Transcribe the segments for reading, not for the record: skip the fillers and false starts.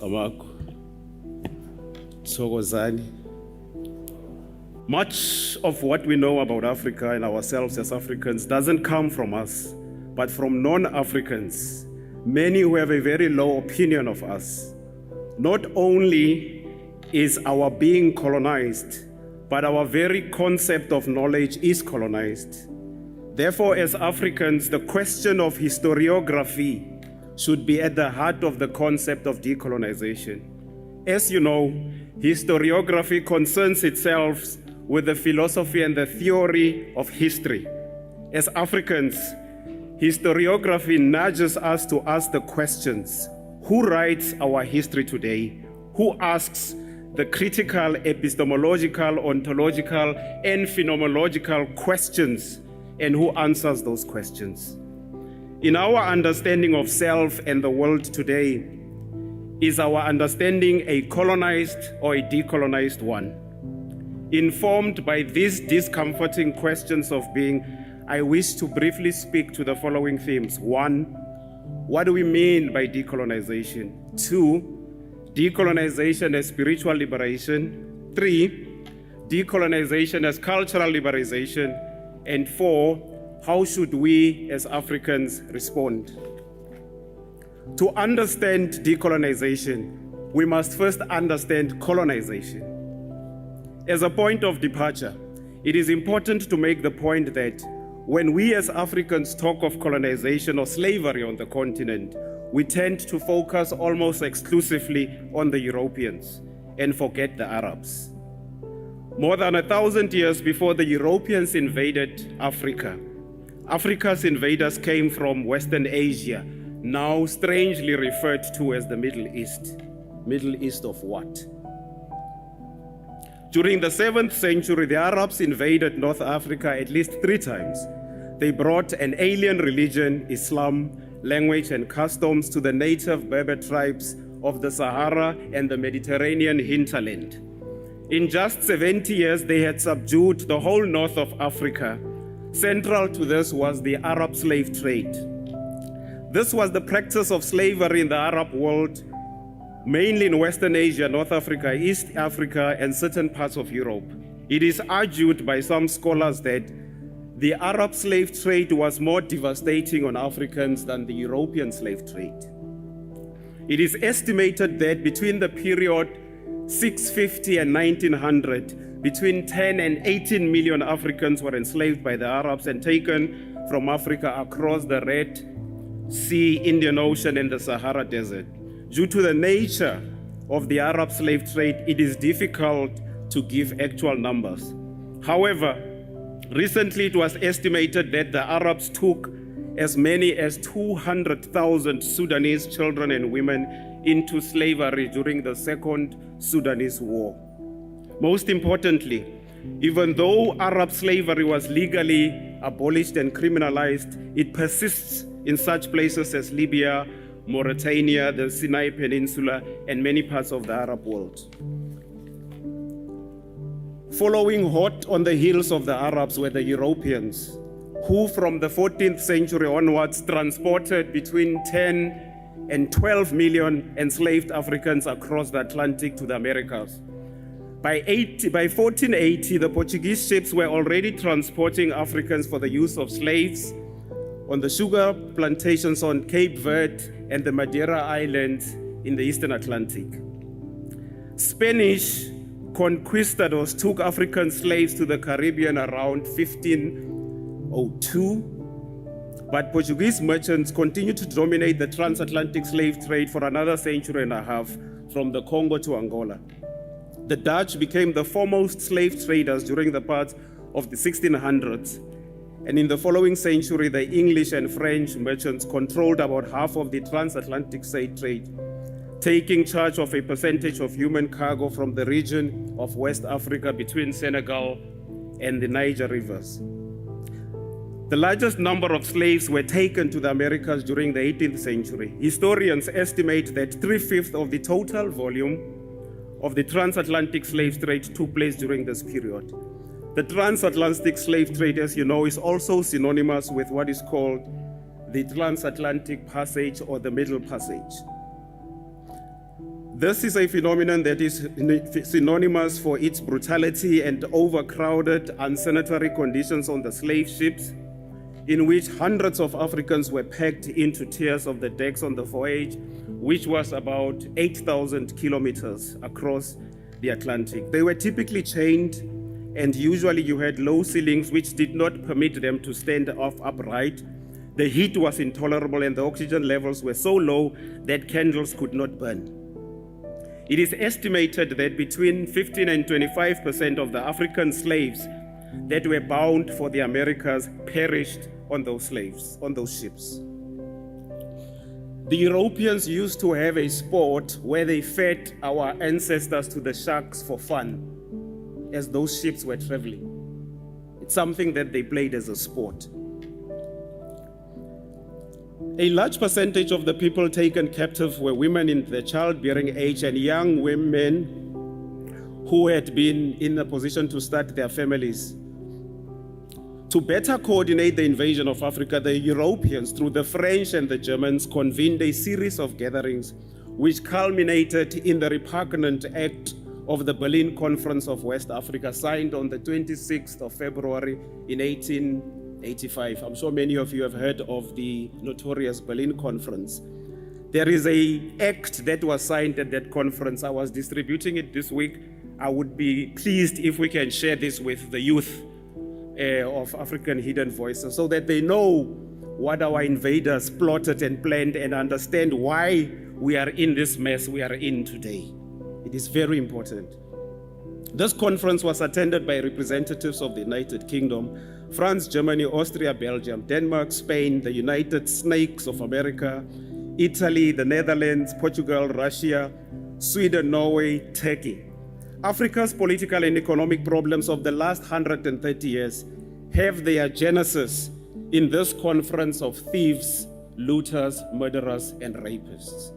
Amako. Thokozani. Much of what we know about Africa and ourselves as Africans doesn't come from us, but from non-Africans, many who have a very low opinion of us. Not only is our being colonized, but our very concept of knowledge is colonized. Therefore, as Africans, the question of historiography should be at the heart of the concept of decolonization. As you know, historiography concerns itself with the philosophy and the theory of history. As Africans, historiography nudges us to ask the questions: who writes our history today? Who asks the critical, epistemological, ontological, and phenomenological questions, and who answers those questions? In our understanding of self and the world today, is our understanding a colonized or a decolonized one? Informed by these discomforting questions of being, I wish to briefly speak to the following themes. 1, what do we mean by decolonization? 2, decolonization as spiritual liberation. 3, decolonization as cultural liberation. And 4, how should we as Africans respond? To understand decolonization, we must first understand colonization. As a point of departure, it is important to make the point that when we as Africans talk of colonization or slavery on the continent, we tend to focus almost exclusively on the Europeans and forget the Arabs. More than 1,000 years before the Europeans invaded Africa, Africa's invaders came from Western Asia, now strangely referred to as the Middle East. Middle East of what? During the 7th century, the Arabs invaded North Africa at least 3 times. They brought an alien religion, Islam, language and customs to the native Berber tribes of the Sahara and the Mediterranean hinterland. In just 70 years, they had subdued the whole north of Africa. Central to this was the Arab slave trade. This was the practice of slavery in the Arab world, mainly in Western Asia, North Africa, East Africa, and certain parts of Europe. It is argued by some scholars that the Arab slave trade was more devastating on Africans than the European slave trade. It is estimated that between the period 650 and 1900, between 10 and 18 million Africans were enslaved by the Arabs and taken from Africa across the Red Sea, Indian Ocean, and the Sahara Desert. Due to the nature of the Arab slave trade, it is difficult to give actual numbers. However, recently it was estimated that the Arabs took as many as 200,000 Sudanese children and women into slavery during the Second Sudanese War. Most importantly, even though Arab slavery was legally abolished and criminalized, it persists in such places as Libya, Mauritania, the Sinai Peninsula, and many parts of the Arab world. Following hot on the heels of the Arabs were the Europeans, who from the 14th century onwards transported between 10 and 12 million enslaved Africans across the Atlantic to the Americas. By 1480, the Portuguese ships were already transporting Africans for the use of slaves on the sugar plantations on Cape Verde and the Madeira Islands in the Eastern Atlantic. Spanish conquistadors took African slaves to the Caribbean around 1502, but Portuguese merchants continued to dominate the transatlantic slave trade for another century and a half from the Congo to Angola. The Dutch became the foremost slave traders during the part of the 1600s, and in the following century, the English and French merchants controlled about half of the transatlantic slave trade, taking charge of a percentage of human cargo from the region of West Africa between Senegal and the Niger rivers. The largest number of slaves were taken to the Americas during the 18th century. Historians estimate that 3/5 of the total volume of the transatlantic slave trade took place during this period. The transatlantic slave trade, as you know, is also synonymous with what is called the transatlantic passage or the Middle Passage. This is a phenomenon that is synonymous for its brutality and overcrowded, unsanitary conditions on the slave ships, in which hundreds of Africans were packed into tiers of the decks on the voyage, which was about 8,000 kilometers across the Atlantic. They were typically chained, and usually you had low ceilings which did not permit them to stand upright. The heat was intolerable and the oxygen levels were so low that candles could not burn. It is estimated that between 15 and 25% of the African slaves that were bound for the Americas perished on those ships. The Europeans used to have a sport where they fed our ancestors to the sharks for fun as those ships were traveling. It's something that they played as a sport. A large percentage of the people taken captive were women in the childbearing age and young women who had been in a position to start their families. To better coordinate the invasion of Africa, the Europeans, through the French and the Germans, convened a series of gatherings which culminated in the repugnant act of the Berlin Conference of West Africa, signed on the 26th of February in 1885. I'm sure many of you have heard of the notorious Berlin Conference. There is an act that was signed at that conference. I was distributing it this week. I would be pleased if we can share this with the youth of African Hidden Voices so that they know what our invaders plotted and planned and understand why we are in this mess we are in today. It is very important. This conference was attended by representatives of the United Kingdom, France, Germany, Austria, Belgium, Denmark, Spain, the United Snakes of America, Italy, the Netherlands, Portugal, Russia, Sweden, Norway, Turkey. Africa's political and economic problems of the last 130 years have their genesis in this conference of thieves, looters, murderers, and rapists.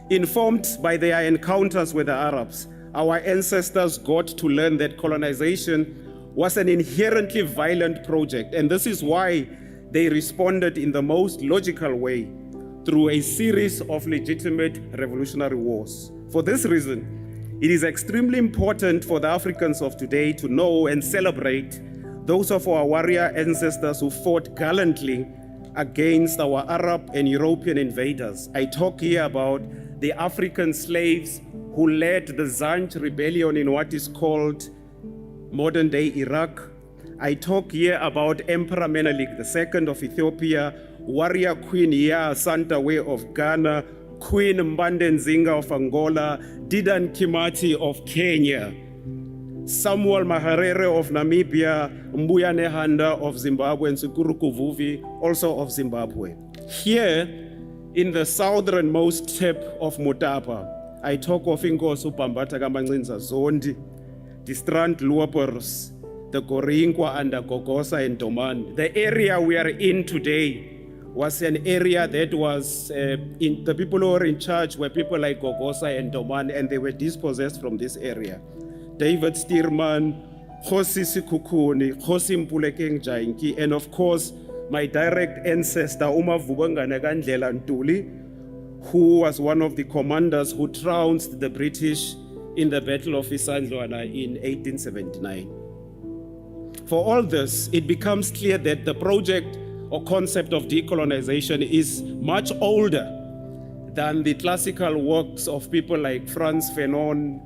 Informed by their encounters with the Arabs, our ancestors got to learn that colonization was an inherently violent project, and this is why they responded in the most logical way through a series of legitimate revolutionary wars. For this reason, it is extremely important for the Africans of today to know and celebrate those of our warrior ancestors who fought gallantly against our Arab and European invaders. I talk here about the African slaves who led the Zanj rebellion in what is called modern-day Iraq. I talk here about Emperor Menelik II of Ethiopia, warrior Queen Yaa Santawe of Ghana, Queen Mbande Nzinga of Angola, Didan Kimati of Kenya, Samuel Maharere of Namibia, Mbuya Nehanda of Zimbabwe, and Sukuru Kuvuvi, also of Zimbabwe. Here, in the southernmost tip of Mutapa, I talk of Inkosi Pambata Kamancinza Zondi, the Strand Luapers, the Goringwa and the Gogosa and Doman. The area we are in today was an area that was, the people who were in charge were people like Gogosa and Doman, and they were dispossessed from this area. David Stearman, Khosi Sikukuni, Khosi Mpulekeng Jainki, and of course, my direct ancestor, Uma Vubangana Gandlela Ntuli, who was one of the commanders who trounced the British in the Battle of Isandlwana in 1879. For all this, it becomes clear that the project or concept of decolonization is much older than the classical works of people like Frantz Fanon,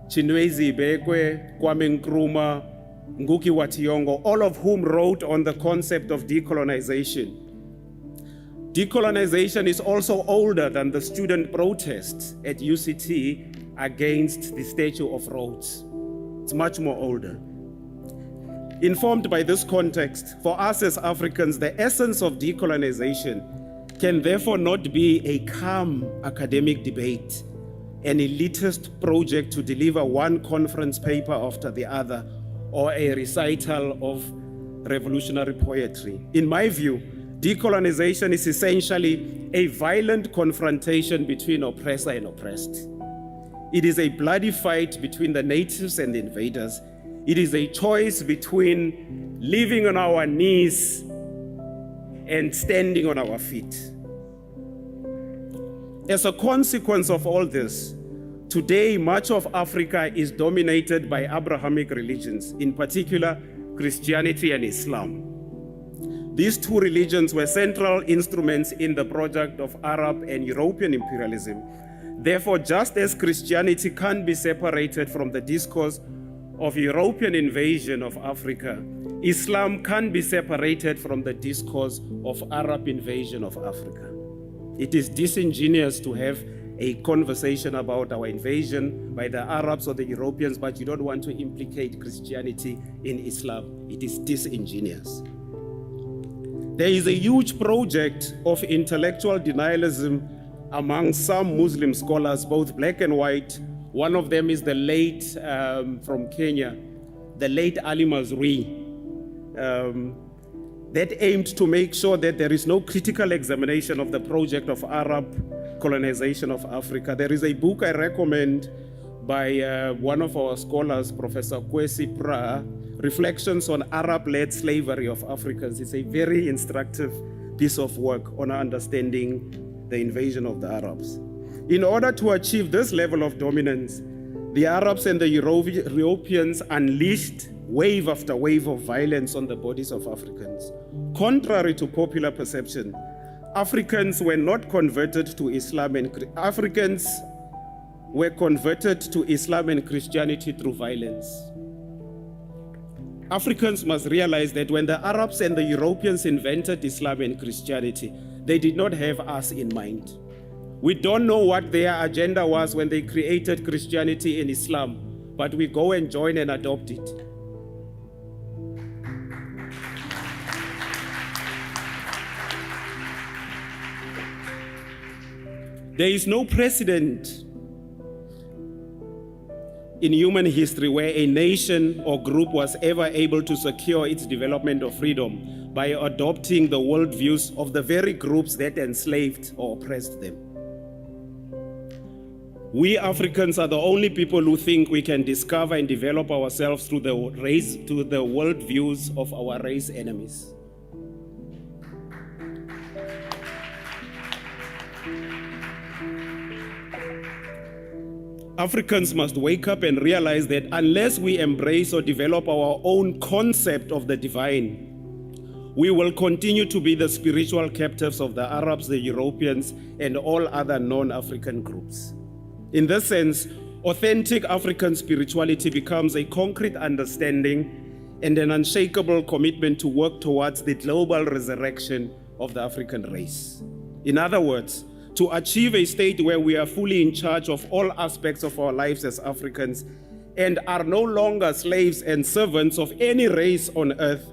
Chinwezi Ibekwe, Kwame Nkrumah, Ngugi wa Thiong'o, all of whom wrote on the concept of decolonization. Decolonization is also older than the student protests at UCT against the Statue of Rhodes. It's much more older. Informed by this context, for us as Africans, the essence of decolonization can therefore not be a calm academic debate, an elitist project to deliver one conference paper after the other, or a recital of revolutionary poetry. In my view, decolonization is essentially a violent confrontation between oppressor and oppressed. It is a bloody fight between the natives and the invaders. It is a choice between living on our knees and standing on our feet. As a consequence of all this, today much of Africa is dominated by Abrahamic religions, in particular Christianity and Islam. These two religions were central instruments in the project of Arab and European imperialism. Therefore, just as Christianity can't be separated from the discourse of European invasion of Africa, Islam can't be separated from the discourse of Arab invasion of Africa. It is disingenuous to have a conversation about our invasion by the Arabs or the Europeans, but you don't want to implicate Christianity in Islam. It is disingenuous. There is a huge project of intellectual denialism among some Muslim scholars, both black and white. One of them is the late, from Kenya, the late Ali Mazrui, that aimed to make sure that there is no critical examination of the project of Arab colonization of Africa. There is a book I recommend by one of our scholars, Professor Kwesi Pra, Reflections on Arab-Led Slavery of Africans. It's a very instructive piece of work on understanding the invasion of the Arabs. In order to achieve this level of dominance, the Arabs and the Europeans unleashed wave after wave of violence on the bodies of Africans. Contrary to popular perception, Africans were not converted to Islam, and Africans were converted to Islam and Christianity through violence. Africans must realize that when the Arabs and the Europeans invented Islam and Christianity, they did not have us in mind. We don't know what their agenda was when they created Christianity and Islam, but we go and join and adopt it. There is no precedent in human history where a nation or group was ever able to secure its development or freedom by adopting the worldviews of the very groups that enslaved or oppressed them. We Africans are the only people who think we can discover and develop ourselves through the worldviews of our race enemies. Africans must wake up and realize that unless we embrace or develop our own concept of the divine, we will continue to be the spiritual captives of the Arabs, the Europeans, and all other non-African groups. In this sense, authentic African spirituality becomes a concrete understanding and an unshakable commitment to work towards the global resurrection of the African race. In other words, to achieve a state where we are fully in charge of all aspects of our lives as Africans and are no longer slaves and servants of any race on earth,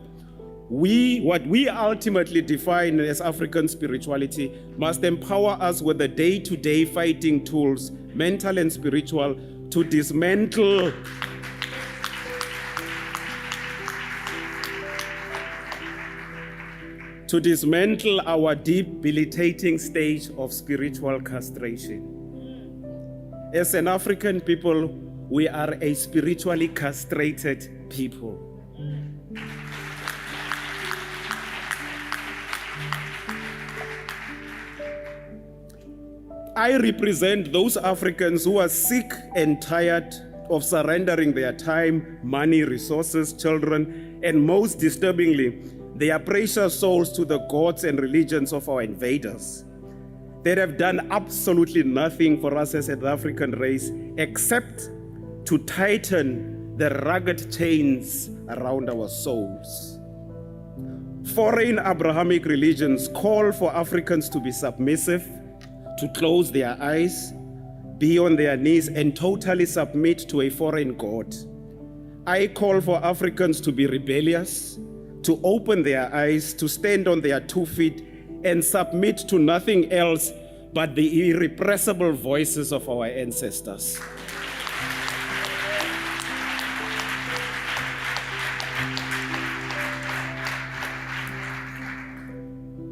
what we ultimately define as African spirituality must empower us with the day-to-day fighting tools, mental and spiritual, to dismantle our debilitating stage of spiritual castration. As an African people, we are a spiritually castrated people. I represent those Africans who are sick and tired of surrendering their time, money, resources, children, and most disturbingly, their precious souls to the gods and religions of our invaders that have done absolutely nothing for us as an African race except to tighten the rugged chains around our souls. Foreign Abrahamic religions call for Africans to be submissive, to close their eyes, be on their knees, and totally submit to a foreign god. I call for Africans to be rebellious, to open their eyes, to stand on their 2 feet, and submit to nothing else but the irrepressible voices of our ancestors.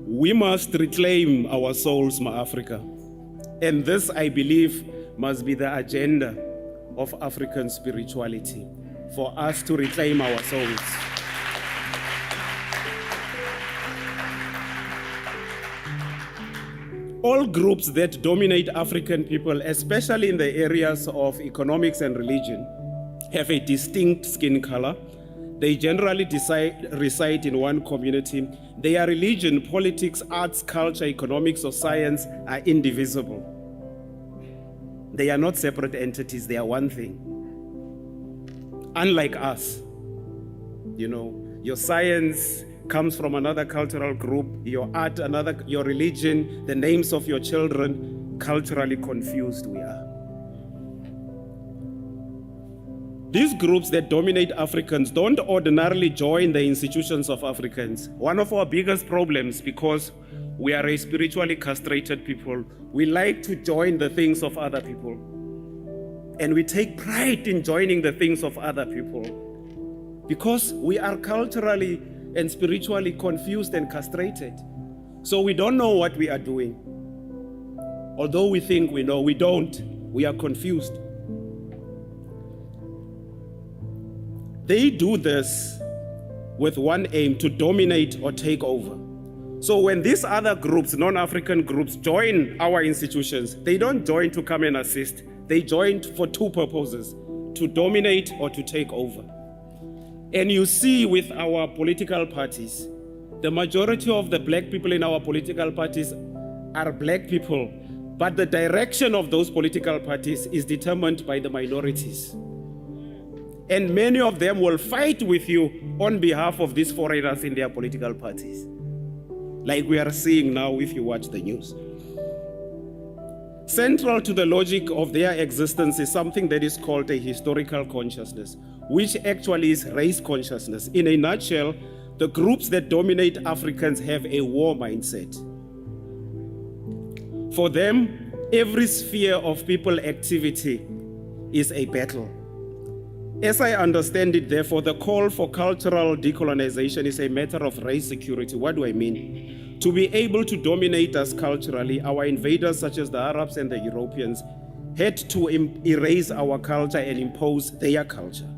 We must reclaim our souls, Ma Africa. And this, I believe, must be the agenda of African spirituality, for us to reclaim our souls. All groups that dominate African people, especially in the areas of economics and religion, have a distinct skin color. They generally reside in one community. Their religion, politics, arts, culture, economics, or science are indivisible. They are not separate entities, they are one thing. Unlike us, your science comes from another cultural group, your art, your religion, the names of your children, culturally confused we are. These groups that dominate Africans don't ordinarily join the institutions of Africans. One of our biggest problems, because we are a spiritually castrated people, we like to join the things of other people. And we take pride in joining the things of other people because we are culturally and spiritually confused and castrated. So we don't know what we are doing. Although we think we know, we don't. We are confused. They do this with one aim: to dominate or take over. So when these other groups, non-African groups, join our institutions, they don't join to come and assist. They join for two purposes: to dominate or to take over. And you see with our political parties, the majority of the black people in our political parties are black people, but the direction of those political parties is determined by the minorities. And many of them will fight with you on behalf of these foreigners in their political parties, like we are seeing now if you watch the news. Central to the logic of their existence is something that is called a historical consciousness, which actually is race consciousness. In a nutshell, the groups that dominate Africans have a war mindset. For them, every sphere of people activity is a battle. As I understand it, therefore, the call for cultural decolonization is a matter of race security. What do I mean? To be able to dominate us culturally, our invaders, such as the Arabs and the Europeans, had to erase our culture and impose their culture.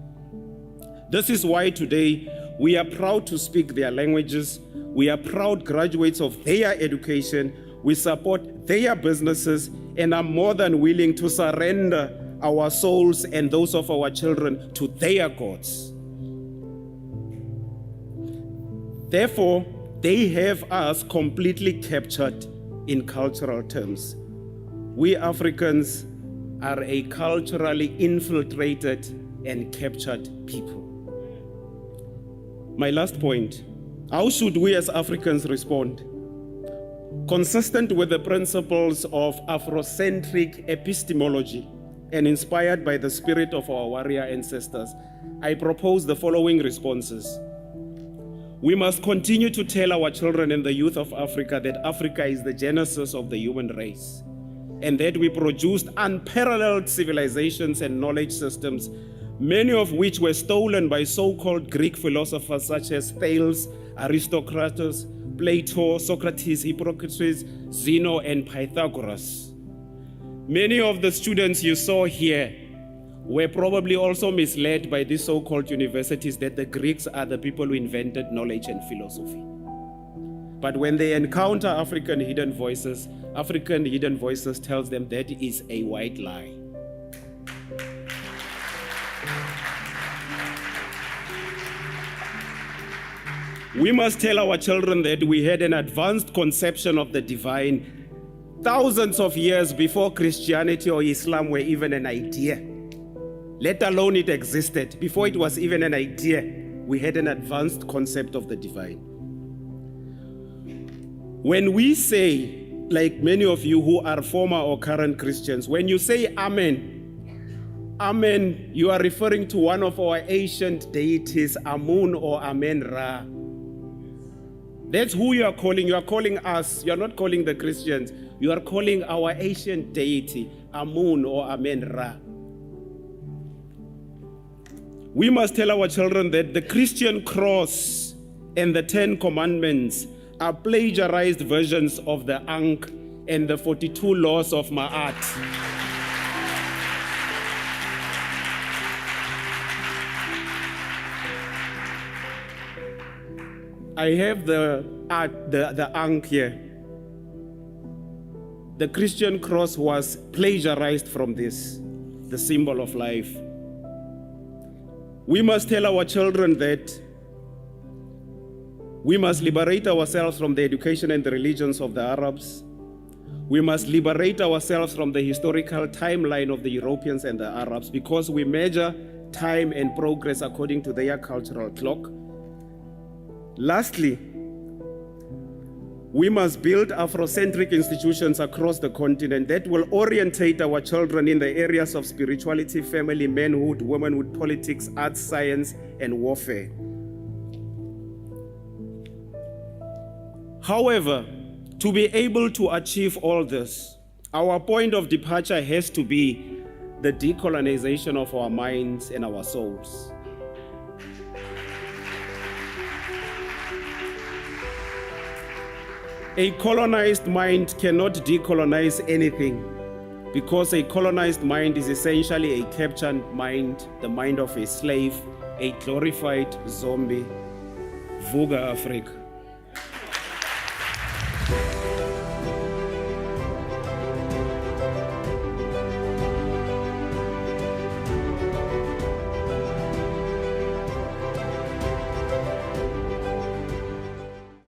This is why today we are proud to speak their languages. We are proud graduates of their education. We support their businesses and are more than willing to surrender our souls and those of our children to their gods. Therefore, they have us completely captured in cultural terms. We Africans are a culturally infiltrated and captured people. My last point: how should we as Africans respond? Consistent with the principles of Afrocentric epistemology and inspired by the spirit of our warrior ancestors, I propose the following responses. We must continue to tell our children and the youth of Africa that Africa is the genesis of the human race, and that we produced unparalleled civilizations and knowledge systems, many of which were stolen by so-called Greek philosophers such as Thales, Aristocrates, Plato, Socrates, Hippocrates, Zeno, and Pythagoras. Many of the students you saw here were probably also misled by these so-called universities that the Greeks are the people who invented knowledge and philosophy. But when they encounter African hidden voices tells them that is a white lie. We must tell our children that we had an advanced conception of the divine thousands of years before Christianity or Islam were even an idea, let alone it existed. Before it was even an idea, we had an advanced concept of the divine. When we say, like many of you who are former or current Christians, when you say Amen, Amen, you are referring to one of our ancient deities, Amun or Amen-Ra. That's who you are calling. You are calling us. You are not calling the Christians. You are calling our ancient deity, Amun or Amen-Ra. We must tell our children that the Christian cross and the 10 Commandments are plagiarized versions of the Ankh and the 42 laws of Ma'at. I have the Ankh here. The Christian cross was plagiarized from this, the symbol of life. We must tell our children that we must liberate ourselves from the education and the religions of the Arabs. We must liberate ourselves from the historical timeline of the Europeans and the Arabs, because we measure time and progress according to their cultural clock. Lastly, we must build Afrocentric institutions across the continent that will orientate our children in the areas of spirituality, family, manhood, womanhood, politics, arts, science, and warfare. However, to be able to achieve all this, our point of departure has to be the decolonization of our minds and our souls. A colonized mind cannot decolonize anything, because a colonized mind is essentially a captured mind, the mind of a slave, a glorified zombie. Vuga Afrika.